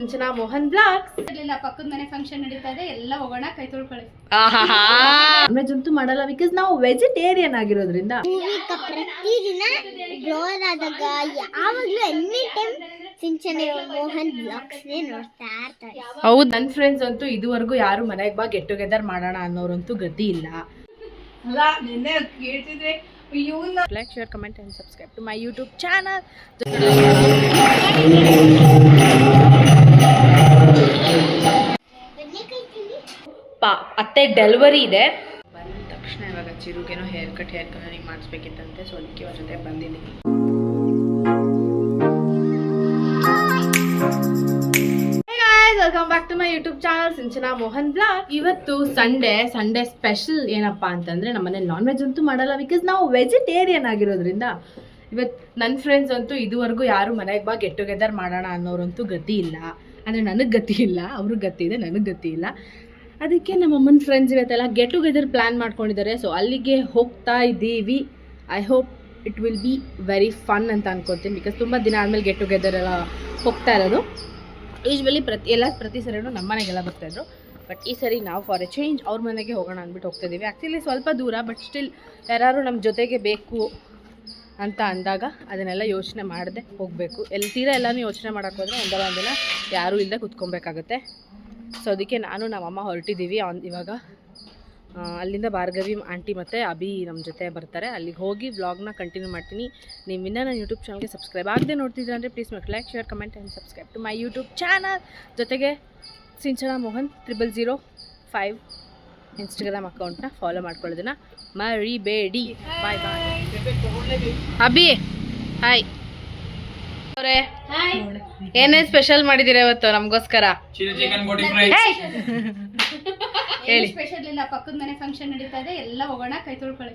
Sinchana Mohan blogs. ಪಕ್ಕದ ಮನೆ function ನಡೀತಾ ಇದೆ, ಎಲ್ಲ ಹೋಗೋಣ, ಕೈ ತೊಳ್ಕೊಳ್ಳಿ. ವೆಜ್ ಅಂತೂ ಮಾಡಲ್ಲ, ಬಿಕಾಸ್ ನಾವು ವೆಜಿಟೇರಿಯನ್ ಆಗಿರೋದ್ರಿಂದ. ಪ್ರತಿದಿನ ಬ್ರೋರ್ ಆದಾಗ ಯಾವಾಗಲೂ any time Sinchana Mohan blogs ನೋಡ್ತಾ ಇರ್ತಾರೆ. ಹೌದು, ನನ್ನ ಫ್ರೆಂಡ್ಸ್ ಅಂತೂ ಇದುವರೆಗೂ ಯಾರು ಮನೆಗೆ ಬಾ ಗೆಟ್ ಟುಗೆದರ್ ಮಾಡೋಣ ಅನ್ನೋರಂತೂ ಗತಿ ಇಲ್ಲ. Like, share, comment and subscribe to my YouTube channel. ಅತ್ತೆ ಡೆಲಿವರಿ ಇದೆ. ಬಂದ ತಕ್ಷಣ ಇವಾಗ ಚಿರುಗೇನೋ ಹೇರ್ ಕಲರಿಂಗ್ ಮಾಡಿಸ್ಬೇಕಿತ್ತಂತೆ, ಸೊ ಅದಕ್ಕೆ ಅವ್ರ ಜೊತೆ ಬಂದಿದ್ದೀನಿ. Welcome back to my YouTube channel Sinchana Mohan blog. ಇವತ್ತು ಸಂಡೇ ಸ್ಪೆಷಲ್ ಏನಪ್ಪಾ ಅಂತಂದ್ರೆ ನಮ್ಮನೆ ನಾನ್ ವೆಜ್ ಅಂತೂ ಮಾಡಲ್ಲ, ಬಿಕಾಸ್ ನಾವು ವೆಜಿಟೇರಿಯನ್ ಆಗಿರೋದ್ರಿಂದ. ಇವತ್ತು ನನ್ನ ಫ್ರೆಂಡ್ಸ್ ಅಂತೂ ಇದುವರೆಗೂ ಯಾರು ಮನೆಗೆ ಬಾ ಗೆಟ್ ಟುಗೆದರ್ ಮಾಡೋಣ ಅನ್ನೋರಂತೂ ಗತಿ ಇಲ್ಲ. ಅಂದರೆ ನನಗೆ ಗತಿ ಇಲ್ಲ, ಅವ್ರಿಗೆ ಗತಿ ಇದೆ, ನನಗೆ ಗತಿ ಇಲ್ಲ. ಅದಕ್ಕೆ ನಮ್ಮ ಅಮ್ಮನ ಫ್ರೆಂಡ್ಸ್ ಇವತ್ತೆಲ್ಲ ಗೆಟ್ ಟುಗೆದರ್ ಪ್ಲ್ಯಾನ್ ಮಾಡ್ಕೊಂಡಿದ್ದಾರೆ. ಸೊ ಅಲ್ಲಿಗೆ ಹೋಗ್ತಾ ಇದ್ದೀವಿ. I hope it will be very fun ಅಂತ ಅನ್ಕೊತೀನಿ, ಬಿಕಾಸ್ ತುಂಬ ದಿನ ಆದಮೇಲೆ ಗೆಟ್ ಟುಗೆದರ್ ಎಲ್ಲ ಹೋಗ್ತಾ ಇರೋದು. ಯೂಶ್ವಲಿ ಪ್ರತಿ ಸರಿನೂ ನಮ್ಮ ಮನೆಗೆಲ್ಲ ಬರ್ತಾಯಿದ್ರು, ಬಟ್ ಈ ಸರಿ ನಾವು ಫಾರ್ ಎ ಚೇಂಜ್ ಅವ್ರ ಮನೆಗೆ ಹೋಗೋಣ ಅಂದ್ಬಿಟ್ಟು ಹೋಗ್ತಾಯಿದ್ದೀವಿ. ಆ್ಯಕ್ಚುಲಿ ಸ್ವಲ್ಪ ದೂರ, ಬಟ್ ಸ್ಟಿಲ್ ಯಾರು ನಮ್ಮ ಜೊತೆಗೆ ಬೇಕು ಅಂತ ಅಂದಾಗ ಅದನ್ನೆಲ್ಲ ಯೋಚನೆ ಮಾಡದೆ ಹೋಗಬೇಕು. ತೀರಾ ಎಲ್ಲನೂ ಯೋಚನೆ ಮಾಡೋಕ್ಕೆ ಹೋದರೆ ಒಂದಿನ ಯಾರೂ ಇಲ್ಲದೆ ಕುತ್ಕೊಬೇಕಾಗುತ್ತೆ. ಸೊ ಅದಕ್ಕೆ ನಾನು ನಮ್ಮಮ್ಮ ಹೊರಟಿದ್ದೀವಿ. ಇವಾಗ ಅಲ್ಲಿಂದ ಭಾರ್ಗವಿ ಆಂಟಿ ಮತ್ತು ಅಭಿ ನಮ್ಮ ಜೊತೆ ಬರ್ತಾರೆ. ಅಲ್ಲಿಗೆ ಹೋಗಿ ವ್ಲಾಗ್ನ ಕಂಟಿನ್ಯೂ ಮಾಡ್ತೀನಿ. ನೀವು ಇನ್ನೂ ನನ್ನ ಯೂಟ್ಯೂಬ್ ಚಾನಲ್ಗೆ ಸಬ್ಸ್ಕ್ರೈಬ್ ಆಗದೆ ನೋಡ್ತಿದ್ರೆ ಅಂದರೆ please like, share, comment and subscribe to my YouTube channel. ಜೊತೆಗೆ ಸಿಂಚನಾ ಮೋಹನ್ 0005 ಇನ್ಸ್ಟಾಗ್ರಾಮ್ ಅಕೌಂಟ್ನ ಫಾಲೋ ಮಾಡ್ಕೊಳ್ಳೋದನ್ನ ಮರಿಬೇಡಿ. ಬಾಯ್ ಅಭಿ. ಹಾಯ್ ಅವರೇ, ಏನೇನು ಸ್ಪೆಷಲ್ ಮಾಡಿದ್ದೀರಾ ಇವತ್ತು ನಮಗೋಸ್ಕರ? ಹೇಳಿ. ಸ್ಪೆಷಲ್ ಇಲ್ಲ, ಪಕ್ಕದ ಮನೆ ಫಂಕ್ಷನ್ ನಡೀತಾ ಇದೆ, ಎಲ್ಲ ಹೋಗೋಣ, ಕೈ ತೊಳ್ಕೊಳ್ಳಿ.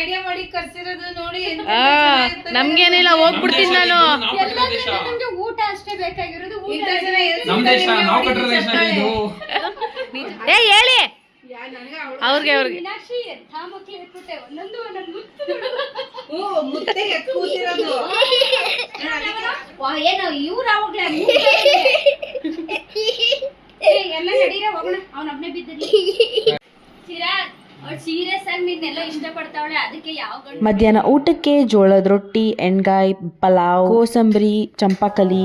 ಐಡಿಯಾ ಮಾಡಿ ಕರ್ಸಿರೋದು ನೋಡಿ. ನಮ್ಗೇನಿಲ್ಲ, ಹೋಗ್ಬಿಡ್ತೀನಿ ನಾನು. ನಮ್ಗೆ ಊಟ ಅಷ್ಟೇ ಬೇಕಾಗಿರೋದು. ಹೇಳಿ ಅವ್ರಿಗೆ ಮೀನಾಕ್ಷಿ ಮಕ್ಳು ಎತ್ಬಿಟ್ಟೆ, ಒಂದೊಂದು ಏನೋ ಇವ್ರು ಅವಾಗ್ಲೇ ಎಲ್ಲ ನಡೀರ ಹೋಗೋಣ. ಅವನೊಬ್ನೇ ಬಿದ್ದಿರ್ಲಿ. ಸೀರಿಯಸ್ ಆಗಿ ನಿನ್ನೆಲ್ಲ ಇಷ್ಟಪಡ್ತಾವಳೆ, ಅದಕ್ಕೆ ಯಾವ ಮಧ್ಯಾಹ್ನ ಊಟಕ್ಕೆ ಜೋಳದ ರೊಟ್ಟಿ, ಎಣ್ಗಾಯಿ, ಪಲಾವ್, ಕೋಸಂಬರಿ, ಚಂಪಾಕಲಿ.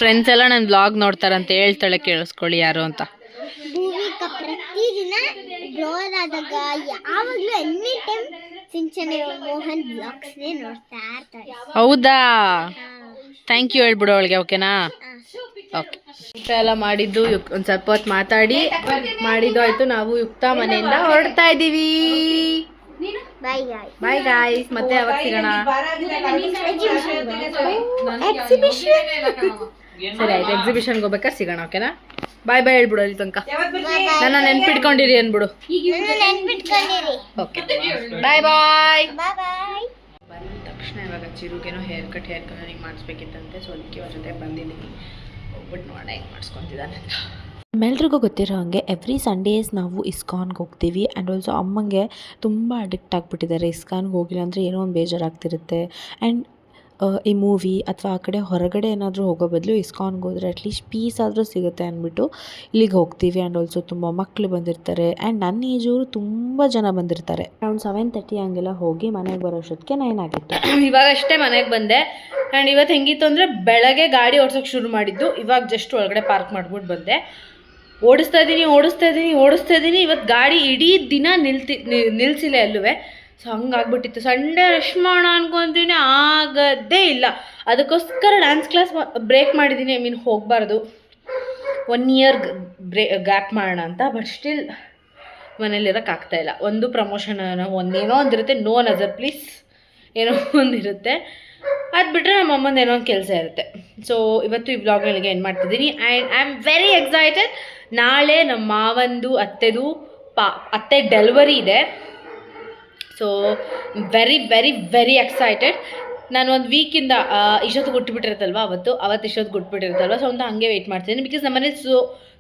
ಫ್ರೆಂಡ್ಸ್ ಎಲ್ಲ ನನ್ನ ಬ್ಲಾಗ್ ನೋಡ್ತಾರಂತ ಹೇಳ್ತಾಳೆ, ಕೇಳಿಸ್ಕೊಳ್ಳಿ ಯಾರು ಅಂತ. ಭೂಮಿಕಾ ಪ್ರತಿದಿನ ಬ್ರೋರ್ ಆದಾಗ ಯಾವಾಗಲೂ any time Sinchana Mohan blogs ನೋಡ್ತಾ ಇರ್ತಾರೆ. ಹೌದಾ? ಥ್ಯಾಂಕ್ ಯು ಹೇಳ್ಬಿಡು ಅವಳಿಗೆ, ಓಕೆನಾ? ಓಕೆ. ಊಟ ಎಲ್ಲ ಮಾಡಿದ್ದು ಒಂದು ಸ್ವಲ್ಪ ಹೊತ್ತು ಮಾತಾಡಿ ಮಾಡಿದ್ದು ಆಯಿತು. ನಾವು ಯುಕ್ತ ಮನೆಯಿಂದ ಹೊರಡ್ತಾ ಇದ್ದೀವಿ. ಬಾಯ್ ಗಾಯ್ಸ್, ಮತ್ತೆ ಯಾವಾಗ ಸಿಗೋಣ? ಸರಿ ಆಯ್ತು, ಎಕ್ಸಿಬಿಷನ್ಗೆ ಹೋಗ್ಬೇಕಾದ್ರೆ ಸಿಗೋಣ, ಓಕೆನಾ? ಬಾಯ್ ಹೇಳ್ಬಿಡು ಅಲ್ಲಿ ತನಕ. ನನ್ನ ನೆನ್ಪಿಟ್ಕೊಂಡಿರಿ ಅನ್ಬಿಡು. ಓಕೆ, ಬಾಯ್. ಬಂದ ತಕ್ಷಣ ಇವಾಗ ಚಿರುಗೇನೋ ಹೇರ್ ಕಲರಿಂಗ್ ಮಾಡಿಸ್ಬೇಕಿತ್ತಂತೆ, ಸೊ ಅದಕ್ಕೆ ಅವ್ರ ಜೊತೆ ಬಂದಿದ್ದೀನಿ. ಹೋಗ್ಬಿಟ್ಟು ನೋಡೋಣ ಹೆಂಗೆ ಮಾಡಿಸ್ಕೊತಿದ್ದಾನೆ ಅಂತ. ನಮ್ಮೆಲ್ರಿಗೂ ಗೊತ್ತಿರೋ ಹಾಗೆ ಎವ್ರಿ ಸಂಡೇಸ್ ನಾವು ಇಸ್ಕಾನ್ಗೆ ಹೋಗ್ತೀವಿ. ಆ್ಯಂಡ್ ಆಲ್ಸೋ ಅಮ್ಮಂಗೆ ತುಂಬ ಅಡಿಕ್ಟ್ ಆಗಿಬಿಟ್ಟಿದ್ದಾರೆ. ಇಸ್ಕಾನ್ಗೆ ಹೋಗಿಲ್ಲ ಅಂದರೆ ಏನೋ ಒಂದು ಬೇಜಾರಾಗ್ತಿರುತ್ತೆ. ಆ್ಯಂಡ್ ಈ ಮೂವಿ ಅಥವಾ ಆ ಕಡೆ ಹೊರಗಡೆ ಏನಾದರೂ ಹೋಗೋ ಬದಲು ಇಸ್ಕಾನ್ಗೆ ಹೋದರೆ ಅಟ್ಲೀಸ್ಟ್ ಪೀಸ್ ಆದರೂ ಸಿಗುತ್ತೆ ಅಂದ್ಬಿಟ್ಟು ಇಲ್ಲಿಗೆ ಹೋಗ್ತೀವಿ. ಆ್ಯಂಡ್ ಆಲ್ಸೋ ತುಂಬ ಮಕ್ಕಳು ಬಂದಿರ್ತಾರೆ. ಆ್ಯಂಡ್ ನನ್ನ ಏಜವರು ತುಂಬ ಜನ ಬಂದಿರ್ತಾರೆ. ಅರೌಂಡ್ 7:30 ಹಂಗೆಲ್ಲ ಹೋಗಿ ಮನೆಗೆ ಬರೋಷ್ಟೊತ್ತಿಗೆ 9 ಆಗಿತ್ತು. ಇವಾಗ ಅಷ್ಟೇ ಮನೆಗೆ ಬಂದೆ. ಆ್ಯಂಡ್ ಇವತ್ತು ಹೆಂಗಿತ್ತು ಅಂದರೆ ಬೆಳಗ್ಗೆ ಗಾಡಿ ಓಡ್ಸೋಕ್ಕೆ ಶುರು ಮಾಡಿದ್ದು, ಇವಾಗ ಜಸ್ಟ್ ಒಳಗಡೆ ಪಾರ್ಕ್ ಮಾಡ್ಬಿಟ್ಟು ಬಂದೆ. ಓಡಿಸ್ತಾ ಇದ್ದೀನಿ. ಇವತ್ತು ಗಾಡಿ ಇಡೀ ದಿನ ನಿಲ್ಸಿಲ್ಲ ಎಲ್ಲೂ. ಸೊ ಹಂಗಾಗ್ಬಿಟ್ಟಿತ್ತು. ಸಂಡೇ ರಶ್ ಮಾಡೋಣ ಅನ್ಕೊತೀನಿ, ಆಗೋದೇ ಇಲ್ಲ. ಅದಕ್ಕೋಸ್ಕರ ಡ್ಯಾನ್ಸ್ ಕ್ಲಾಸ್ ಬ್ರೇಕ್ ಮಾಡಿದ್ದೀನಿ. ಐ ಮೀನ್ ಹೋಗಬಾರ್ದು, 1 ಇಯರ್ ಗ್ಯಾಪ್ ಮಾಡೋಣ ಅಂತ. ಬಟ್ ಸ್ಟಿಲ್ ಮನೇಲಿರೋಕ್ಕಾಗ್ತಾಯಿಲ್ಲ. ಒಂದು ಪ್ರಮೋಷನ್ ಒಂದೇನೋ ಒಂದಿರುತ್ತೆ, ನೋ ನಜರ್ ಪ್ಲೀಸ್ ಏನೋ ಒಂದಿರುತ್ತೆ. ಅದು ಬಿಟ್ಟರೆ ನಮ್ಮ ಅಮ್ಮಂದು ಏನೋ ಒಂದು ಕೆಲಸ ಇರುತ್ತೆ. ಸೊ ಇವತ್ತು ಈ ವ್ಲಾಗ್ಗಳಿಗೆ ಏನು ಮಾಡ್ತಿದ್ದೀನಿ. And I am very excited. ನಾಳೆ ನಮ್ಮ ಮಾವಂದು ಅತ್ತೆ ಡೆಲಿವರಿ ಇದೆ. So very very very excited. ನಾನು ಒಂದು ವೀಕಿಂದ ಇಷ್ಟೊತ್ತು ಗುಟ್ಬಿಟ್ಟಿರುತ್ತಲ್ವ ಅವತ್ತು ಇಷ್ಟೊತ್ತು ಗುಟ್ಬಿಟ್ಟಿರುತ್ತಲ್ವ, ಸೊ ಅಂತ ಹಂಗೆ ವೆಯ್ಟ್ ಮಾಡ್ತಿದ್ದೀನಿ. ಬಿಕಾಸ್ ನಮ್ಮನೇಲಿ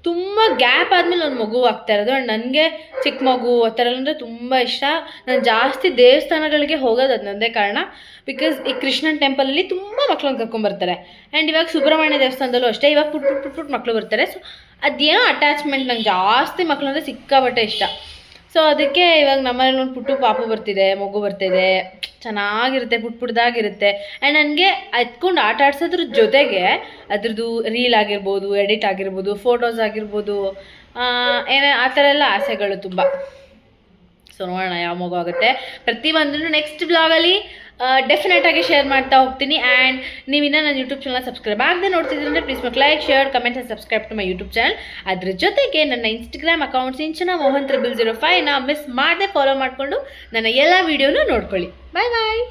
ತುಂಬ ಗ್ಯಾಪ್ ಆದಮೇಲೆ ಒಂದು ಮಗು ಆಗ್ತಾ ಇರೋದು. ಆ್ಯಂಡ್ ನನಗೆ ಚಿಕ್ಕ ಮಗು ಆ ಥರ ಅಂದರೆ ತುಂಬ ಇಷ್ಟ. ನಾನು ಜಾಸ್ತಿ ದೇವಸ್ಥಾನಗಳಿಗೆ ಹೋಗೋದು ಅದು ನನ್ನದೇ ಕಾರಣ. ಬಿಕಾಸ್ ಈ ಕೃಷ್ಣನ ಟೆಂಪಲಲ್ಲಿ ತುಂಬ ಮಕ್ಳನ್ನ ಕರ್ಕೊಂಬರ್ತಾರೆ. ಆ್ಯಂಡ್ ಇವಾಗ ಸುಬ್ರಹ್ಮಣ್ಯ ದೇವಸ್ಥಾನದಲ್ಲೂ ಅಷ್ಟೇ, ಇವಾಗ ಪುಟ್ ಮಕ್ಕಳು ಬರ್ತಾರೆ. ಸೊ ಅದೇನೋ ಅಟ್ಯಾಚ್ಮೆಂಟ್, ನಂಗೆ ಜಾಸ್ತಿ ಮಕ್ಕಳು ಅಂದರೆ ಸಿಕ್ಕಾಬಟ್ಟೆ ಇಷ್ಟ. ಸೊ ಅದಕ್ಕೆ ಇವಾಗ ನಮ್ಮನೇಲಿ ಒಂದು ಪುಟ್ಟು ಪಾಪು ಬರ್ತಿದೆ, ಮಗು ಬರ್ತಿದೆ, ಚೆನ್ನಾಗಿರುತ್ತೆ, ಪುಟ್ದಾಗಿರುತ್ತೆ. ಆ್ಯಂಡ್ ನನಗೆ ಎತ್ಕೊಂಡು ಆಟ ಆಡ್ಸೋದ್ರ ಜೊತೆಗೆ ಅದ್ರದ್ದು ರೀಲ್ ಆಗಿರ್ಬೋದು, ಎಡಿಟ್ ಆಗಿರ್ಬೋದು, ಫೋಟೋಸ್ ಆಗಿರ್ಬೋದು, ಆ ಥರ ಎಲ್ಲ ಆಸೆಗಳು ತುಂಬ. ಸೊ ನೋಡೋಣ ಯಾವ ಮಗು ಆಗುತ್ತೆ. ಪ್ರತಿಯೊಂದನ್ನು ನೆಕ್ಸ್ಟ್ ಬ್ಲಾಗಲ್ಲಿ ಡೆಫಿನೆಟಾಗಿ ಶೇರ್ ಮಾಡ್ತಾ ಹೋಗ್ತೀನಿ. ಆ್ಯಂಡ್ ನೀವಿನ್ನ ನನ್ನ ಯೂಟ್ಯೂಬ್ ಚಾನಲ್ ಸಬ್ಸ್ಕ್ರೈಬ್ ಆಗದೆ ನೋಡ್ತಿದ್ರೆ please like, share, comment and subscribe to my YouTube channel. ಅದ್ರ ಜೊತೆಗೆ ನನ್ನ ಇನ್ಸ್ಟಾಗ್ರಾಮ್ ಅಕೌಂಟ್ ಸಿಂಚನಾ ಮೋಹನ್ 0005ನ ಮಿಸ್ ಮಾಡದೆ ಫಾಲೋ ಮಾಡಿಕೊಂಡು ನನ್ನ ಎಲ್ಲ ವೀಡಿಯೋನು ನೋಡ್ಕೊಳ್ಳಿ. ಬಾಯ್ ಬಾಯ್.